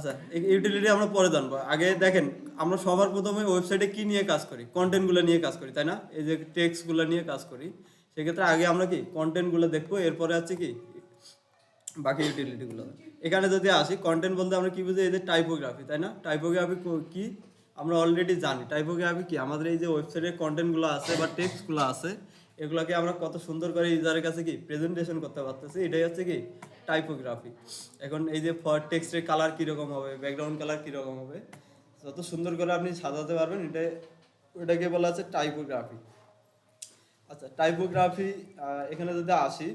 আচ্ছা, ইউটিলিটি আমরা পরে জানবো। আগে দেখেন, আমরা সবার প্রথমে ওয়েবসাইটে কি নিয়ে কাজ করি? কন্টেন্টগুলো নিয়ে কাজ করি, তাই না? এই যে টেক্সটগুলো নিয়ে কাজ করি, সেক্ষেত্রে আগে আমরা কি কন্টেন্টগুলো দেখবো, এরপরে আছে কি বাকি ইউটিলিটিগুলো। এখানে যদি আসি, কন্টেন্ট বলতে আমরা কি বুঝি? এই যে টাইপোগ্রাফি, তাই না? টাইপোগ্রাফি কি আমরা অলরেডি জানি। টাইপোগ্রাফি কি? আমাদের এই যে ওয়েবসাইটের কন্টেন্টগুলো আছে বা টেক্সটগুলো আছে, এগুলোকে আমরা কত সুন্দর করে ইউজারের কাছে কি প্রেজেন্টেশন করতে পারতেছি, এটাই হচ্ছে কি টাইপোগ্রাফি। এখন এই যে টেক্সটের কালার কীরকম হবে, ব্যাকগ্রাউন্ড কালার কীরকম হবে, যত সুন্দর করে আপনি সাজাতে পারবেন, ওটাকে বলা হচ্ছে টাইপোগ্রাফি। আচ্ছা, টাইপোগ্রাফি এখানে যদি আসি,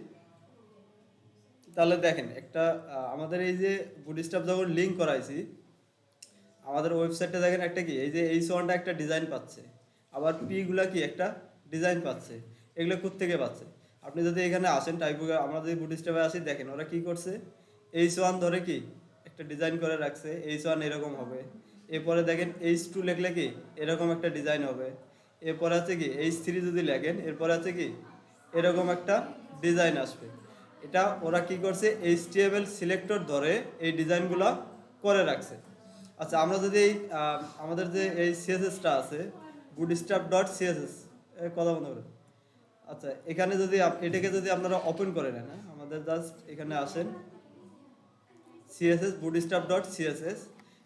তাহলে দেখেন একটা আমাদের এই যে বুটস্ট্র্যাপ যখন লিঙ্ক করাইছি, আমাদের ওয়েবসাইটটা দেখেন একটা কি এই যে H1টা একটা ডিজাইন পাচ্ছে, আবার পিগুলা কি একটা ডিজাইন পাচ্ছে। এগুলো কোত্থেকে পাচ্ছে? আপনি যদি এখানে আসেন আমরা যদি বুটস্ট্র্যাপে আসি, দেখেন ওরা কি করছে, H1 ধরে কি একটা ডিজাইন করে রাখছে, H1 এরকম হবে। এরপরে দেখেন H2 লিখলে কি এরকম একটা ডিজাইন হবে। এরপরে আছে কি H3 যদি লেখেন, এরপরে আছে কি এরকম একটা ডিজাইন আসবে। এটা ওরা কি করছে, HTML সিলেক্টর ধরে এই ডিজাইনগুলো করে রাখছে। আচ্ছা, আমরা যদি এই আমাদের যে এই সিএসএসটা আছে, bootstrap.css, কথা বন্ধ করে। আচ্ছা, এখানে যদি এটাকে যদি আপনারা ওপেন করে নেন, আমাদের জাস্ট এখানে আসেন, সিএসএস bootstrap.css,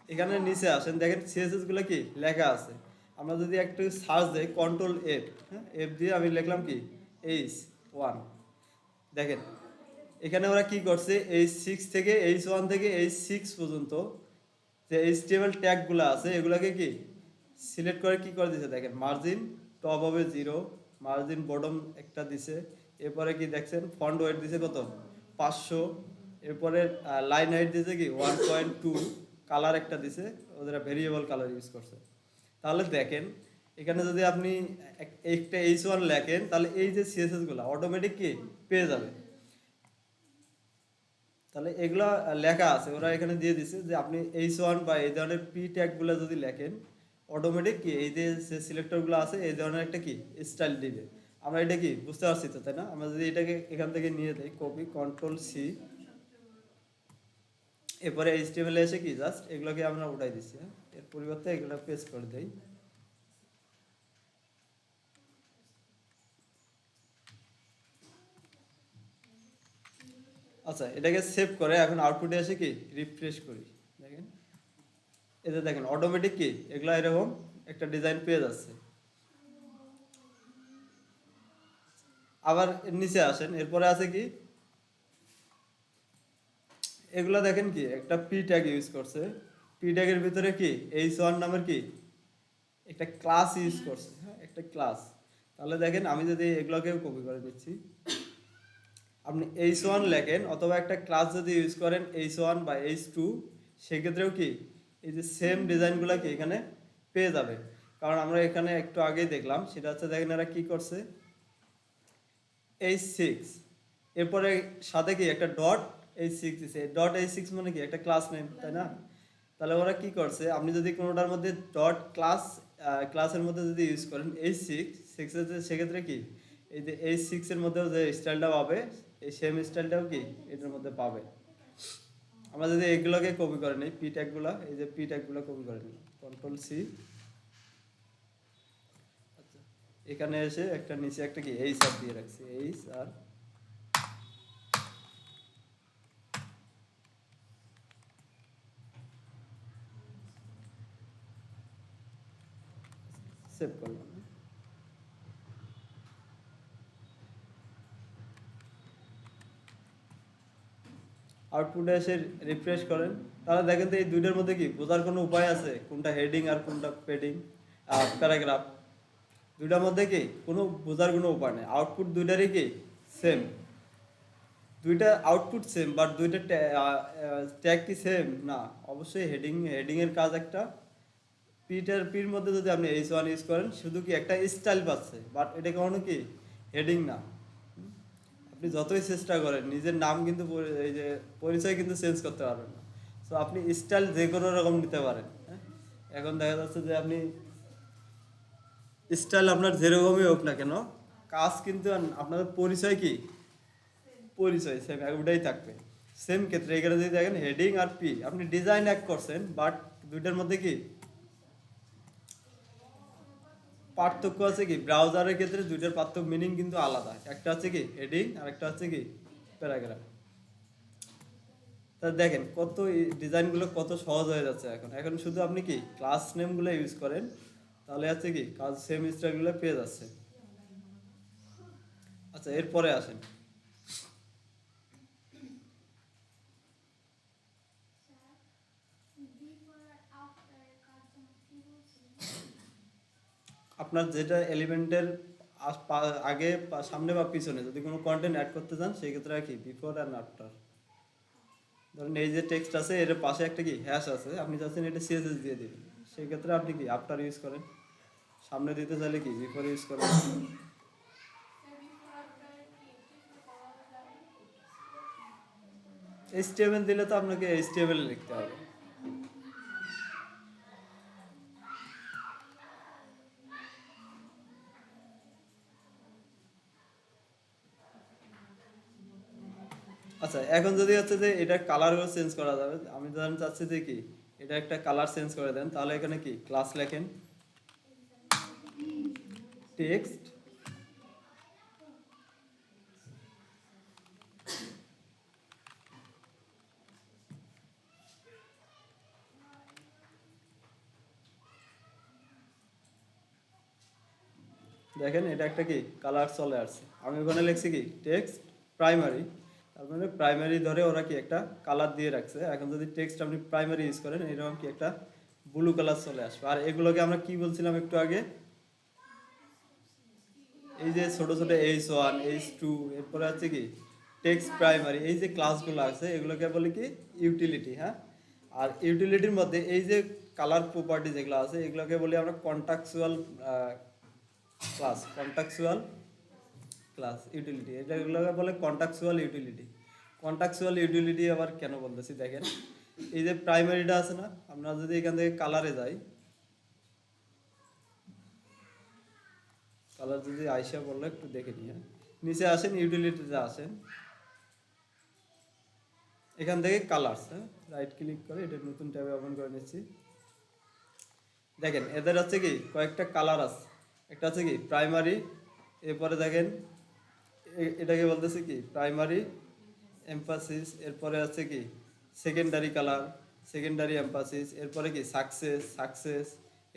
এখানে নিচে আসেন, দেখেন সিএসএস গুলো কি লেখা আছে। আমরা যদি একটু সার্চ দিই, কন্ট্রোল এফ, এফ দিয়ে আমি লিখলাম কি H1, দেখেন এখানে ওরা কি করছে, H6 থেকে H1 থেকে H6 পর্যন্ত যে HTML ট্যাগগুলো আছে, এগুলোকে কি সিলেক্ট করে কি করে দিছে, দেখেন মার্জিন টপ হবে 0, মার্জিন বটম একটা দিছে। এরপরে কি দেখছেন, ফন্ট ওয়েট দিছে কত 500। এরপরে লাইন হাইট দিছে কি 1.2, কালার একটা দিছে, ওদের ভেরিয়েবল কালার ইউজ করছে। তাহলে দেখেন এখানে যদি আপনি একটা H1 লেখেন, তাহলে এই যে সিএসএস গুলো অটোমেটিক কি পেয়ে যাবে। তাহলে এগুলো লেখা আছে, ওরা এখানে দিয়ে দিছে যে আপনি H1 বা এই ধরনের পি ট্যাগগুলো যদি লেখেন, অটোমেটিক কি এই যে সিলেক্টরগুলো আছে এই ধরনের একটা কি স্টাইল দিবে। আমরা এটা কি বুঝতে পারছি তো, তাই না? আমরা যদি এটাকে এখান থেকে নিয়ে দেই, কপি কন্ট্রোল সি, এরপরে HTML এসে কি জাস্ট এগুলোকে আমরা উঠাই দিচ্ছি, এর পরিবর্তে এগুলো পেস্ট করে দেই। আচ্ছা, এটাকে সেভ করে এখন আউটপুটে এসে কি রিফ্রেশ করি, দেখেন এতে দেখেন অটোমেটিক কি এগুলা এরকম একটা ডিজাইন পেয়ে যাচ্ছে। আবার নিচে আসেন, এরপরে আছে কি এগুলা দেখেন কি একটা পি ট্যাগ ইউজ করছে, পি ট্যাগের ভিতরে কি H1 নামের কি একটা ক্লাস ইউজ করছে, একটা ক্লাস। তাহলে দেখেন আমি যদি এগুলোকেও কপি করে দিচ্ছি, আপনি H1 লেখেন অথবা একটা ক্লাস যদি ইউজ করেন H1 বা H2, সেক্ষেত্রেও কি এই যে সেম ডিজাইনগুলো কি এখানে পেয়ে যাবে। কারণ আমরা এখানে একটু আগেই দেখলাম, সেটা হচ্ছে দেখেন এরা কি করছে, H6, এরপরে সাথে কি একটা ডট H6 দিছে। ডট H6 মানে কি একটা ক্লাস নেম, তাই না? তাহলে ওরা কি করছে, আপনি যদি কোনোটার মধ্যে ডট ক্লাসের মধ্যে যদি ইউজ করেন H6 সেক্ষেত্রে কি এই যে H6 এর মধ্যেও যে স্টাইলটা পাবে, এই সেম স্টাইলটাও কি এটার মধ্যে পাবে। আমরা যদি এগুলোকে কপি করে নিই, পি ট্যাগগুলো, এই যে পি ট্যাগগুলো কপি করে নিই, কন্ট্রোল সি, আচ্ছা এখানে এসে একটা নিচে একটা কি এইচ আর দিয়ে রাখছি, এইচ আর, সেভ করলাম। আউটপুটে এসে রিফ্রেশ করেন, তাহলে দেখেন তো এই দুইটার মধ্যে কি বোঝার কোনো উপায় আছে কোনটা হেডিং আর কোনটা পেডিং প্যারাগ্রাফ? দুইটার মধ্যে কি কোনো বোঝার কোনো উপায় নেই, আউটপুট দুইটারই কি সেম। দুইটা আউটপুট সেম, বাট দুইটা ট্যাগ কি সেম না? অবশ্যই হেডিংয়ের কাজ একটা, পির মধ্যে যদি আপনি H1 ইউজ করেন, শুধু কি একটা স্টাইল পাচ্ছে, বাট এটা কখনো কি হেডিং না। আপনি যতই চেষ্টা করেন নিজের নাম কিন্তু এই যে পরিচয় কিন্তু চেঞ্জ করতে পারবেন না। সো আপনি স্টাইল যে কোনো রকম নিতে পারেন, হ্যাঁ? এখন দেখা যাচ্ছে যে আপনি স্টাইল আপনার যেরকমই হোক না কেন, কাজ কিন্তু আপনাদের পরিচয় কি পরিচয় সেম ওটাই থাকবে। সেম ক্ষেত্রে এখানে যদি দেখেন হেডিং আর পি, আপনি ডিজাইন এক করছেন, বাট দুইটার মধ্যে কি পার্থক্য আছে, কি ব্রাউজারের ক্ষেত্রে দুইটার পার্থক্য মিনিং কিন্তু আলাদা, একটা হচ্ছে কি হেডিং আর একটা হচ্ছে কি প্যারাগ্রাফ। তা দেখেন কত ডিজাইনগুলো কত সহজ হয়ে যাচ্ছে এখন। এখন শুধু আপনি কি ক্লাস নেমগুলো ইউজ করেন, তাহলে হচ্ছে কি কাজ সেম স্টাইলগুলো পেয়ে যাচ্ছে। আচ্ছা, এরপরে আসেন, আপনার যেটা এলিমেন্টের আগে সামনে বা পিছনে যদি কোনো কন্টেন্ট অ্যাড করতে চান, সেই ক্ষেত্রে আর কি বিফোর অ্যান্ড আফটার। ধরেন এই যে টেক্সট আছে, এর পাশে একটা কি হ্যাশ আছে, আপনি চাচ্ছেন এটা সিএসএস দিয়ে দিবেন, সেই ক্ষেত্রে আপনি কি আফটার ইউজ করেন। সামনে দিতে চাইলে কি বিফোর ইউজ করেন। এইচটিএমএল দিলে তো আপনাকে এইচটিএমএল লিখতে হবে। আচ্ছা, এখন যদি হচ্ছে যে এটা কালারগুলো চেঞ্জ করা যাবে, আমি ধরেন চাচ্ছি যে কি এটা একটা কালার চেঞ্জ করে দেন, তাহলে এখানে কি ক্লাস লেখেন টেক্সট দেখেন এটা একটা কি কালার চলে আসছে। আমি ওখানে লিখছি কি টেক্সট প্রাইমারি, তার মানে প্রাইমারি ধরে ওরা কি একটা কালার দিয়ে রাখছে। এখন যদি টেক্সট আপনি প্রাইমারি ইউজ করেন, এরকম কি একটা ব্লু কালার চলে আসবে। আর এগুলোকে আমরা কি বলছিলাম একটু আগে, এই যে ছোট ছোট H1 H2, এরপরে আছে কি টেক্সট প্রাইমারি, এই যে ক্লাসগুলো আছে এগুলোকে বলে কি ইউটিলিটি। হ্যাঁ, আর ইউটিলিটির মধ্যে এই যে কালার প্রপার্টি যেগুলো আছে এগুলোকে বলি আমরা কন্টাক্সুয়াল ক্লাস, কন্টাক্সুয়াল ক্লাস ইউটিলিটি, এগুলোকে বলে কন্টাক্সুয়াল ইউটিলিটি। কন্টাক্সুয়াল ইউটিলিটি আবার কেন বলতেছি দেখেন, এই যে প্রাইমারিটা আছে না, আমরা যদি এখান থেকে কালারে যাই, কালার যদি আইসা বললো একটু দেখে নিয়ে নিচে আসেন, ইউটিলিটিতে আসেন, এখান থেকে কালার্স, হ্যাঁ রাইট ক্লিক করে এটা নতুন ট্যাবে ওপেন করে নিচ্ছি। দেখেন এদের হচ্ছে কি কয়েকটা কালার আছে, একটা হচ্ছে কি প্রাইমারি, এরপরে দেখেন এটাকে বলতেছে কি প্রাইমারি এমফাসিস, এরপরে আছে কি সেকেন্ডারি কালার, সেকেন্ডারি এমফাসিস, এরপরে কি সাকসেস, সাকসেস,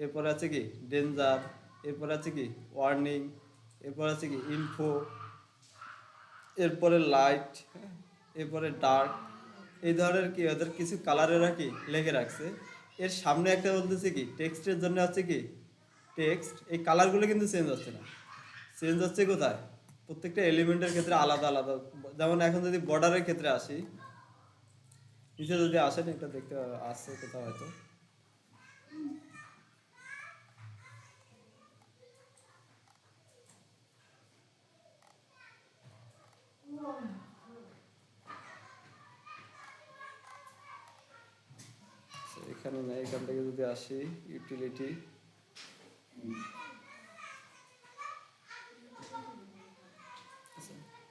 এরপরে আছে কি ডেঞ্জার, এরপরে আছে কি ওয়ার্নিং, এরপরে আছে কি ইনফো, এরপরে লাইট, এরপরে ডার্ক, এই ধরনের কি ওদের কিছু কালারেরা কি লেগে রাখছে। এর সামনে একটা বলতেছে কি টেক্সটের জন্য হচ্ছে কি টেক্সট, এই কালারগুলো কিন্তু চেঞ্জ হচ্ছে না, চেঞ্জ হচ্ছে কোথায় প্রত্যেকটা এলিমেন্টের ক্ষেত্রে আলাদা আলাদা। যেমন এখন যদি বর্ডারের ক্ষেত্রে আসি, নিচে যদি আসেন এটা দেখতে আসছে কোথাও হয়তো, এখানে নেই, এখান থেকে যদি আসি ইউটিলিটি,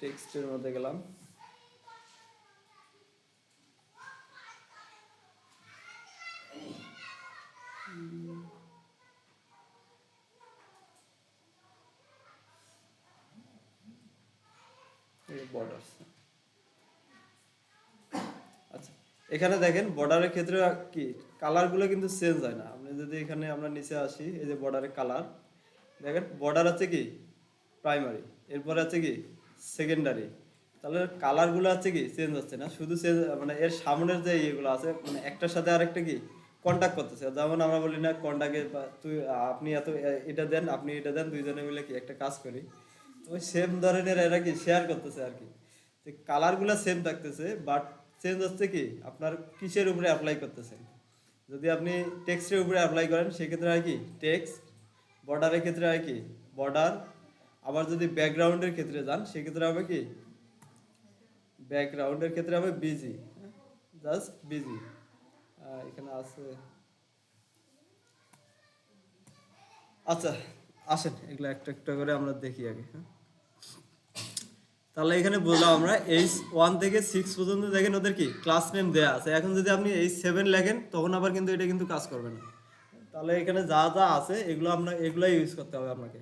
টেক্সটের মধ্যে গেলাম, বর্ডার। আচ্ছা, এখানে দেখেন বর্ডারের ক্ষেত্রে কি কালারগুলো কিন্তু চেঞ্জ হয় না। আপনি যদি এখানে আমরা নিচে আসি, এই যে বর্ডারের কালার দেখেন, বর্ডার আছে কি প্রাইমারি, এরপরে আছে কি সেকেন্ডারি, তাহলে কালারগুলো আছে কি চেঞ্জ হচ্ছে না, শুধু চেঞ্জ মানে এর সামনের যে ইয়েগুলো আছে মানে একটার সাথে আরেকটা কি কন্ট্যাক্ট করতেছে। যেমন আমরা বলি না কন্ট্যাক্টে তুই আপনি এত এটা দেন, আপনি এটা দেন, দুইজনে মিলে কি একটা কাজ করি, ওই সেম ধরনের এরা কি শেয়ার করতেছে আর কি। কালারগুলো সেম থাকতেছে, বাট চেঞ্জ হচ্ছে কি আপনার কিসের উপরে অ্যাপ্লাই করতেছেন। যদি আপনি টেক্সটের উপরে অ্যাপ্লাই করেন সেক্ষেত্রে হয় কি টেক্সট, বর্ডারের ক্ষেত্রে হয় কি বর্ডার, আবার যদি ব্যাকগ্রাউন্ডের ক্ষেত্রে যান সেক্ষেত্রে হবে কি ব্যাকগ্রাউন্ডের ক্ষেত্রে হবে বিজি, জাস্ট বিজি। এখানে আছে, আচ্ছা আসেন এগুলো একটা একটা করে আমরা দেখি আগে। হ্যাঁ, তাহলে এখানে বললাম আমরা H1 থেকে 6 পর্যন্ত দেখেন ওদের কি ক্লাস নেম দেয়া আছে। এখন যদি আপনি H7 লেখেন তখন আবার কিন্তু এটা কিন্তু কাজ করবে না। তাহলে এখানে যা যা আছে এগুলো এগুলাই ইউজ করতে হবে আপনাকে।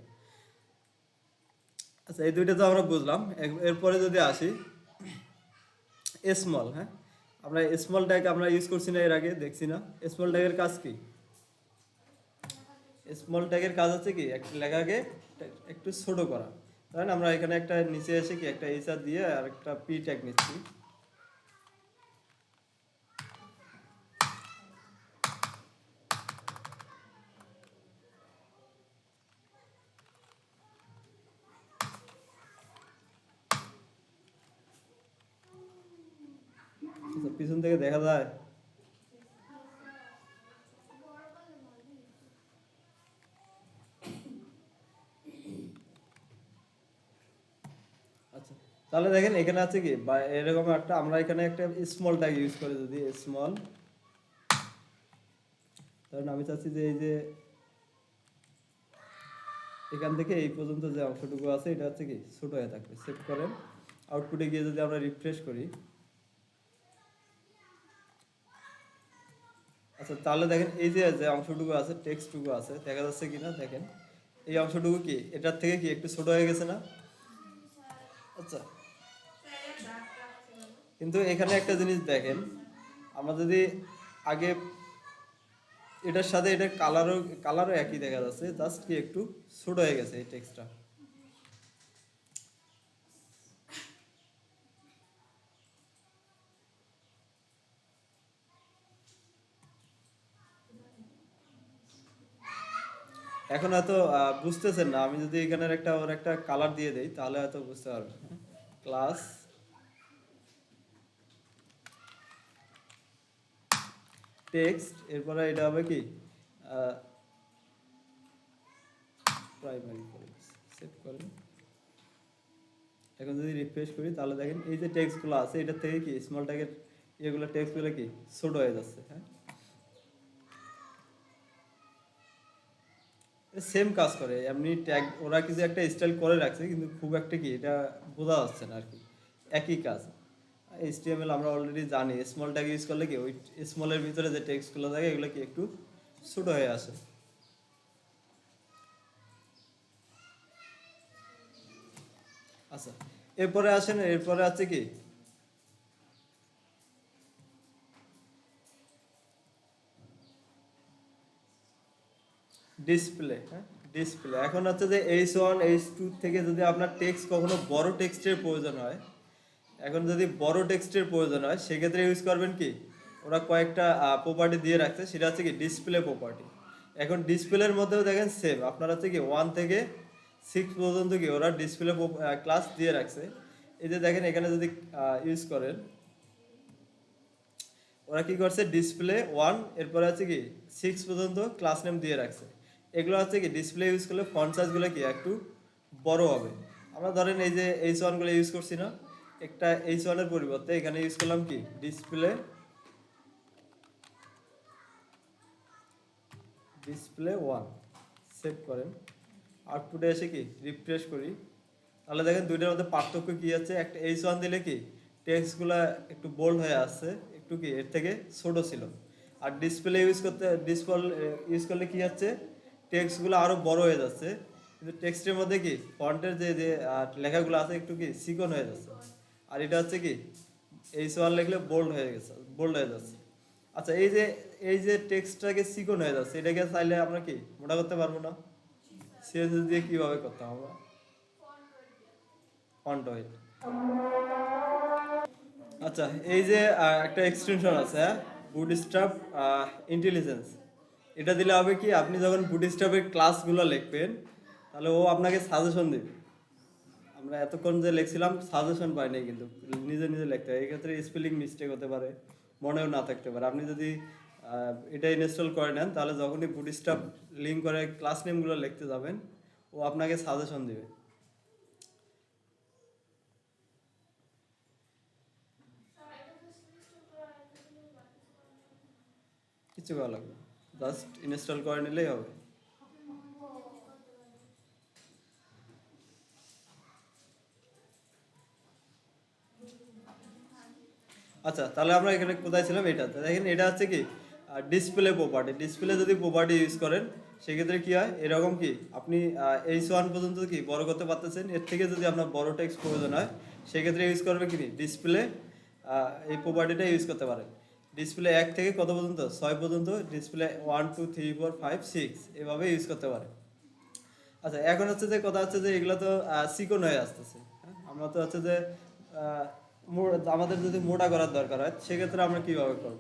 আচ্ছা, এই দুইটা তো আমরা বুঝলাম। এরপরে যদি আসি স্মল, হ্যাঁ, আমরা স্মল ট্যাগ আমরা ইউজ করছি না এর আগে, দেখছি না। স্মল ট্যাগের কাজ কি? স্মল ট্যাগের কাজ হচ্ছে কি একটা লেখাকে একটু ছোট করা। তাই না? আমরা এখানে একটা নিচে এসে কি একটা এইচআর দিয়ে আর একটা পি ট্যাগ নিচ্ছি। আচ্ছা, পিছন থেকে দেখা যায়। আচ্ছা, তাহলে দেখেন এখানে আছে কি বা এরকম একটা আমরা এখানে একটা স্মল ট্যাগ ইউজ করি, যদি স্মল, কারণ আমি চাচ্ছি যে এই যে এখান থেকে এই পর্যন্ত যে অংশটুকু আছে এটা হচ্ছে কি ছোট হয়ে থাকবে। সেভ করেন, আউটপুটে গিয়ে যদি আমরা রিফ্রেশ করি, আচ্ছা তাহলে দেখেন এই যে যে অংশটুকু আছে টেক্সটটুকু আছে দেখা যাচ্ছে কিনা দেখেন। এই অংশটুকু কি এটার থেকে কি একটু ছোট হয়ে গেছে না? আচ্ছা, কিন্তু এখানে একটা জিনিস দেখেন, আমরা যদি আগে এটার সাথে এটার কালারও একই দেখা যাচ্ছে, জাস্ট কি একটু ছোট হয়ে গেছে এই টেক্সটটা। এখন হয়তো বুঝতেছেন না, আমি যদি এখানের ওর একটা কালার দিয়ে দেই তাহলে হয়তো বুঝতে পারবেন। ক্লাস টেক্সট, এরপরে এটা হবে কি প্রাইমারি সেভ করেন। এখন যদি রিফ্রেশ করি তাহলে দেখেন এই যে টেক্সটগুলো আছে এটা থেকে কি স্মল ট্যাগের এগুলো টেক্সটগুলো কি ছোট হয়ে যাচ্ছে। হ্যাঁ, সেম কাজ করে এমনি ট্যাগ, ওরা কিছু একটা স্টাইল করে রাখছে কিন্তু খুব একটা কি এটা বোঝা যাচ্ছে না আর কি, একই কাজ। HTML আমরা অলরেডি জানি, স্মল ট্যাগ ইউজ করলে কি ওই স্মলের ভিতরে যে টেক্সটগুলো থাকে এগুলো কি একটু ছোট হয়ে আসে। আচ্ছা, এরপরে আসেন, এরপরে আছে কি ডিসপ্লে। হ্যাঁ, ডিসপ্লে এখন হচ্ছে যে H1 H2 থেকে যদি আপনার টেক্সট কখনো বড় টেক্সটের প্রয়োজন হয়, এখন যদি বড় টেক্সটের প্রয়োজন হয় সেক্ষেত্রে ইউজ করবেন কি ওরা কয়েকটা প্রপার্টি দিয়ে রাখছে, সেটা হচ্ছে কি ডিসপ্লে প্রপার্টি। এখন ডিসপ্লের মধ্যেও দেখেন সেম আপনার হচ্ছে কি 1 থেকে 6 পর্যন্ত কি ওরা ডিসপ্লে ক্লাস দিয়ে রাখছে। এই যে দেখেন এখানে যদি ইউজ করেন, ওরা কি করছে ডিসপ্লে 1 এরপরে হচ্ছে কি 6 পর্যন্ত ক্লাস নেম দিয়ে রাখছে। এগুলো হচ্ছে কি ডিসপ্লে ইউজ করলে ফন্ট সাইজগুলো কি একটু বড় হবে। আমরা ধরেন এই যে H1 গুলো ইউজ করছি না, একটা H1 এর পরিবর্তে এখানে ইউজ করলাম কি ডিসপ্লে ডিসপ্লে 1, সেভ করেন, আউটপুটে এসে কি রিফ্রেশ করি, তাহলে দেখেন দুইটার মধ্যে পার্থক্য কি আছে। একটা H1 দিলে কি টেক্সটগুলো একটু বোল্ড হয়ে আসছে, একটু কি এর থেকে ছোট ছিল। আর ডিসপ্লে ইউজ করলে কি হচ্ছে টেক্সটগুলো আরো বড় হয়ে যাচ্ছে, কিন্তু টেক্সটের মধ্যে কি ফন্টের যে যে লেখাগুলো আছে একটু কি চিকন হয়ে যাচ্ছে। আর এটা হচ্ছে কি H1 লিখলে বোল্ড হয়ে যাচ্ছে। আচ্ছা, এই যে টেক্সটটাকে চিকন হয়ে যাচ্ছে এটাকে চাইলে আমরা কি মোটা করতে পারবো না? সিএসএস দিয়ে কিভাবে করতাম আমরা? Font wait. আচ্ছা, এই যে একটা এক্সটেনশন আছে, হ্যাঁ, বুটস্ট্র্যাপ ইন্টেলিজেন্স, এটা দিলে হবে কি আপনি যখন বুটস্ট্র্যাপের ক্লাসগুলো লিখবেন তাহলে ও আপনাকে সাজেশন দেবে। আমরা এতক্ষণ যে লিখছিলাম সাজেশন পাই নাই, কিন্তু নিজে নিজে লিখতে হয়। এক্ষেত্রে স্পেলিং মিস্টেক হতে পারে, মনেও না থাকতে পারে। আপনি যদি এটা ইনস্টল করে নেন তাহলে যখনই বুটস্ট্র্যাপ লিঙ্ক করে ক্লাস নেমগুলো লিখতে যাবেন ও আপনাকে সাজেশন দেবে। কিছু করা লাগবে, জাস্ট ইনস্টল করে নিলেই হবে। আচ্ছা, তাহলে আমরা এখানে কোথায় ছিলাম? এটাতে দেখেন, এটা হচ্ছে কি ডিসপ্লে প্রপার্টি। ডিসপ্লে যদি প্রপার্টি ইউজ করেন সেক্ষেত্রে কি হয়, এরকম কি আপনি H1 পর্যন্ত কি বড় করতে পারতেছেন। এর থেকে যদি আপনার বড় টেক্সট প্রয়োজন হয় সেক্ষেত্রে ইউজ করবে কি ডিসপ্লে, এই প্রপার্টিটা ইউজ করতে পারেন। ডিসপ্লে 1 থেকে কত পর্যন্ত? 6 পর্যন্ত। ডিসপ্লে 1 2 3 4 5 6 এভাবে ইউজ করতে পারে। আচ্ছা, এখন হচ্ছে যে কথা হচ্ছে যে এগুলো তো চিকন হয়ে আসতেছে, হ্যাঁ? আমরা তো হচ্ছে যে আমাদের যদি মোটা করার দরকার হয় সেক্ষেত্রে আমরা কিভাবে করব?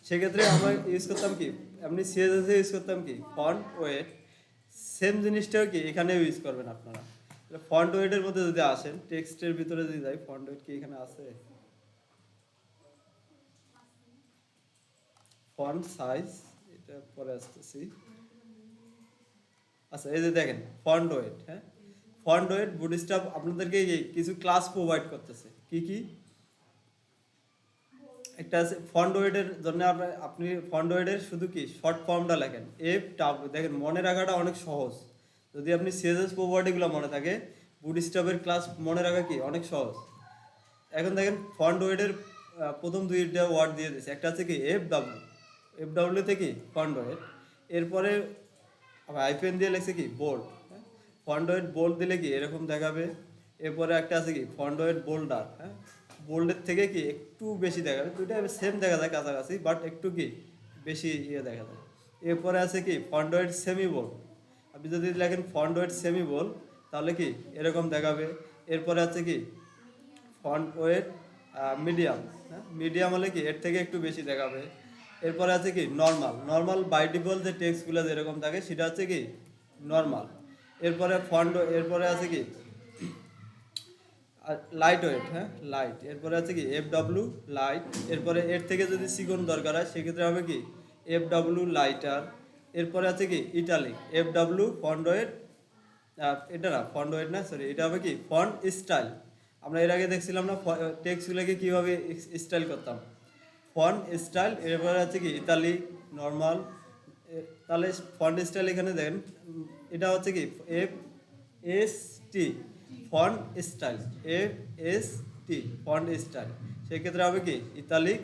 সেক্ষেত্রে আমরা ইউজ করতাম কি, এমনি সিএসএস ইউজ করতাম কি ফন্ট ওয়েট। সেম জিনিসটাও কি এখানে ইউজ করবেন আপনারা। ফন্ট ওয়েটের মধ্যে যদি আসেন, টেক্সটের ভিতরে যদি যাই, ফন্ট ওয়েট কি এখানে আছে? ফন্ট সাইজ, এটা পরে আসতেছি। আচ্ছা, এই যে দেখেন ফন্ট ওয়েট, হ্যাঁ, ফন্ট ওয়েট বুটস্ট্র্যাপ আপনাদেরকে কিছু ক্লাস প্রোভাইড করতেছে। কি কি? একটা আছে ফন্ট ওয়েটের জন্য আপনি ফন্ট ওয়েটের শুধু কি শর্ট ফর্মটা লেখেন FW। দেখেন, মনে রাখাটা অনেক সহজ যদি আপনি সিএসএস প্রপার্টিগুলো মনে থাকে। বুটস্ট্র্যাপের ক্লাস মনে রাখা কি অনেক সহজ। এখন দেখেন ফন্ট ওয়েটের প্রথম দুইটা ওয়ার্ড দিয়ে দিয়েছে। একটা আছে কি FW থেকে ফন্ট ওয়েট। এরপরে হাইফেন দিয়ে লেখছে কি বোল্ড। ফন্ট ওয়েট বোল্ড দিলে কি এরকম দেখাবে। এরপরে একটা আছে কি ফন্ট ওয়েট বোল্ডার, হ্যাঁ, বোল্ডের থেকে কি একটু বেশি দেখাবে। দুইটা সেম দেখা যায় কাছাকাছি, বাট একটু কি বেশি দেখা যায়। এরপরে আছে কি ফন্ট ওয়েট সেমি বোল্ড। আপনি যদি লেখেন ফন্ট ওয়েট সেমি বোল্ড তাহলে কি এরকম দেখাবে। এরপরে আছে কি ফন্ট ওয়েট মিডিয়াম, হ্যাঁ, মিডিয়াম হলে কি এর থেকে একটু বেশি দেখাবে। এরপরে আছে কি নর্মাল বাই ডিফল্ট যে টেক্সটগুলো যেরকম থাকে সেটা হচ্ছে কি নর্মাল। এরপরে আছে কি লাইট ওয়েট, হ্যাঁ, লাইট। এরপরে আছে কি FW লাইট। এরপরে এর থেকে যদি চিকন দরকার হয় সেক্ষেত্রে হবে কি FW লাইটার। এরপরে আছে কি ইটালিক, FW ফন্ট ওয়েট, এটা না ফন্ট ওয়েট না, সরি, এটা হবে কি ফন্ট স্টাইল। আমরা এর আগে দেখছিলাম না টেক্সটগুলোকে কীভাবে স্টাইল করতাম, ফন্ট স্টাইল। এরপরে আছে কি ইতালিক, নর্মাল। তাহলে ফন্ট স্টাইল এখানে দেখেন, এটা হচ্ছে কি FST font style, FST font style. সেক্ষেত্রে হবে কি ইতালিক।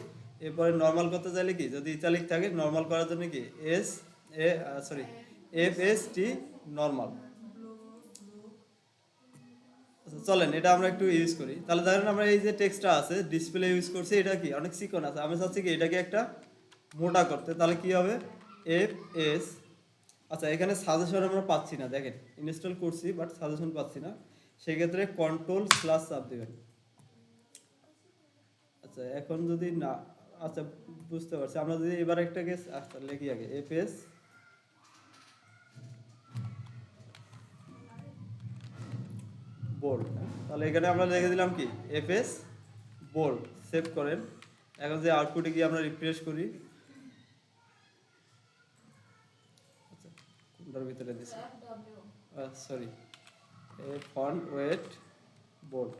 এরপরে নর্মাল করতে চাইলে কি, যদি ইতালিক থাকে নর্মাল করার জন্য কি FST নর্মাল। আচ্ছা, চলেন এটা আমরা একটু ইউজ করি। তাহলে ধরেন আমরা এই যে টেক্সটটা আছে ডিসপ্লে ইউজ করছি, এটা কি অনেক চিকন আছে। আমি চাচ্ছি কি এটাকে একটা মোটা করতে। তাহলে কি হবে FS। আচ্ছা, এখানে সাজেশন আমরা পাচ্ছি না, দেখেন ইনস্টল করছি বাট সাজেশন পাচ্ছি না। সেক্ষেত্রে কন্ট্রোল/ চাপ দেবেন। আচ্ছা, এখন যদি না, আচ্ছা বুঝতে পারছি। আমরা যদি এবার একটাকে আচ্ছা লিখি আগে FS বোল্ড, তাহলে এখানে আমরা লিখে দিলাম কি FS বোল্ড। সেভ করেন। এখন যে আউটপুটে গিয়ে আমরা রিফ্রেশ করি, আচ্ছা কোনটার ভিতরে দিছি, সরি, ফন্ট ওয়েট বোল্ড।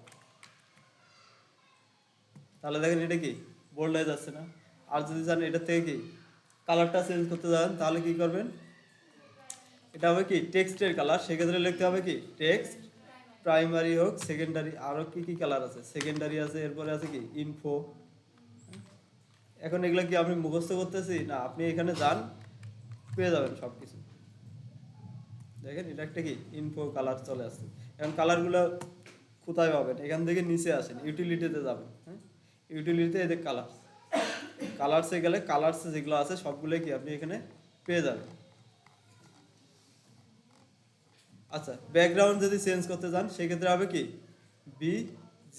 তাহলে দেখেন এটা কি বোল্ড হয়ে যাচ্ছে না। আর যদি চান এটা থেকে কি কালারটা চেঞ্জ করতে যান তাহলে কি করবেন, এটা হবে কি টেক্সটের কালার। সেক্ষেত্রে লিখতে হবে কি টেক্সট, প্রাইমারি হোক সেকেন্ডারি, আরও কি কি কালার আছে, সেকেন্ডারি আছে। এরপরে আছে কি ইনফো। এখন এগুলো কি আমি মুখস্থ করতেছি না, আপনি এখানে যান পেয়ে যাবেন সব কিছু। দেখেন এটা একটা কি ইনফো কালার চলে আসছে। এখন কালারগুলো কোথায় পাবেন, এখান থেকে নিচে আসেন, ইউটিলিটিতে যাবেন, হ্যাঁ, ইউটিলিটিতে এদের কালার্সে গেলে কালার্সে যেগুলো আছে সবগুলোই কি আপনি এখানে পেয়ে যাবেন। আচ্ছা, ব্যাকগ্রাউন্ড যদি চেঞ্জ করতে চান সেক্ষেত্রে হবে কি BG।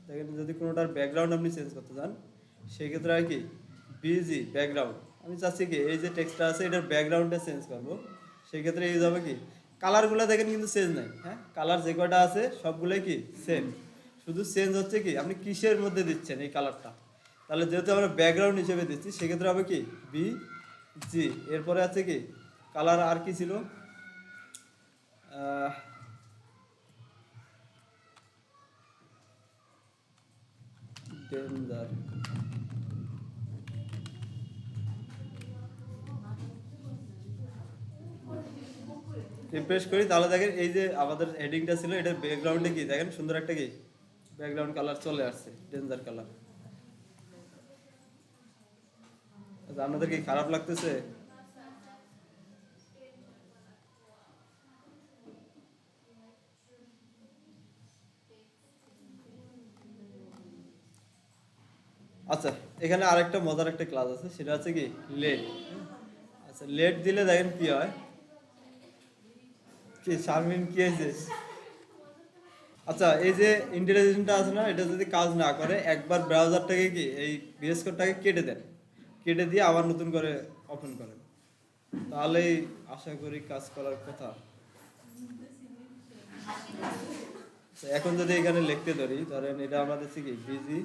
দেখেন যদি কোনোটার ব্যাকগ্রাউন্ড আপনি চেঞ্জ করতে চান সেক্ষেত্রে হয় কি BG ব্যাকগ্রাউন্ড। আমি চাচ্ছি কি এই যে টেক্সটটা আছে এটার ব্যাকগ্রাউন্ডটা চেঞ্জ করবো। সেক্ষেত্রে ইউজ হবে কি কালারগুলো দেখেন কিন্তু চেঞ্জ নাই, হ্যাঁ, কালার যে কটা আছে সবগুলোই কি সেম। শুধু চেঞ্জ হচ্ছে কি আপনি কিসের মধ্যে দিচ্ছেন এই কালারটা। তাহলে যেহেতু আমরা ব্যাকগ্রাউন্ড হিসেবে দিচ্ছি সেক্ষেত্রে হবে কি BG। এরপরে আছে কি কালার, আর কি ছিল, ডেঞ্জার। রিফ্রেশ করি তাহলে দেখেন এই যে আমাদের হেডিংটা ছিল এটার ব্যাকগ্রাউন্ডে কি দেখেন সুন্দর একটা কি ব্যাকগ্রাউন্ড কালার চলে আসছে, ডেঞ্জার কালার। আচ্ছা, আপনাদের কি খারাপ লাগতেছে? আচ্ছা, এখানে আরেকটা মজার একটা ক্লাস আছে, সেটা হচ্ছে কি লেট। আচ্ছা, লেট দিলে দেখেন কি হয়। কি শারমিন কি হয়েছে? আচ্ছা, এই যে ইন্টারনেটটা আছে না, এটা যদি কাজ না করে একবার ব্রাউজারটাকে কি এই ভিএস কোডটাকে কেটে দেন, কেটে দিয়ে আবার নতুন করে ওপেন করেন, তাহলেই আশা করি কাজ করার কথা। আচ্ছা, এখন যদি এখানে লিখতে ধরি, ধরেন এটা আমরা দিচ্ছি কি বিজি।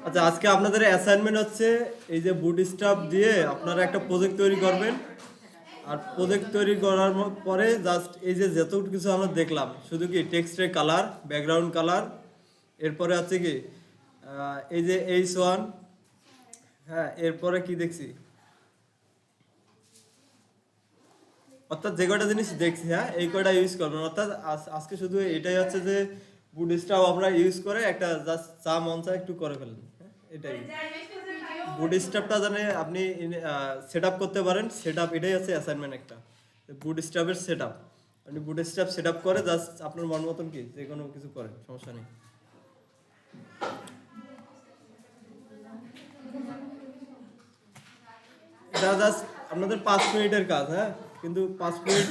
আচ্ছা, আজকে আপনাদের অ্যাসাইনমেন্ট হচ্ছে এই যে বুটস্ট্র্যাপ দিয়ে আপনারা একটা প্রজেক্ট তৈরি করবেন। আর প্রজেক্ট তৈরি করার পরে জাস্ট এই যে যতটুকু কিছু আমরা দেখলাম, শুধু কি টেক্সটের কালার, ব্যাকগ্রাউন্ড কালার, এরপরে আছে কি এই যে H1, হ্যাঁ, এরপরে কি দেখছি, অর্থাৎ যে কয়টা জিনিস দেখছি, হ্যাঁ, এই কয়টা ইউজ করবেন। অর্থাৎ আজকে শুধু এটাই হচ্ছে যে বুটস্ট্র্যাপ আমরা ইউজ করে একটা জাস্ট চা মন চা একটু করে ফেলেন, হ্যাঁ, এটাই। বুটস্ট্র্যাপটা জানে আপনি সেট আপ করতে পারেন, সেট আপ, এটাই হচ্ছে অ্যাসাইনমেন্ট একটা, বুটস্ট্র্যাপের সেট আপ। আপনি বুটস্ট্র্যাপ সেট আপ করে জাস্ট আপনার মন মতন কি যে কোনো কিছু করেন, সমস্যা নেই। এটা জাস্ট আপনাদের 5 মিনিটের কাজ, হ্যাঁ, কিন্তু 5 মিনিট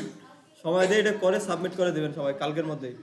সময় দিয়ে এটা করে সাবমিট করে দেবেন সবাই কালকের মধ্যেই।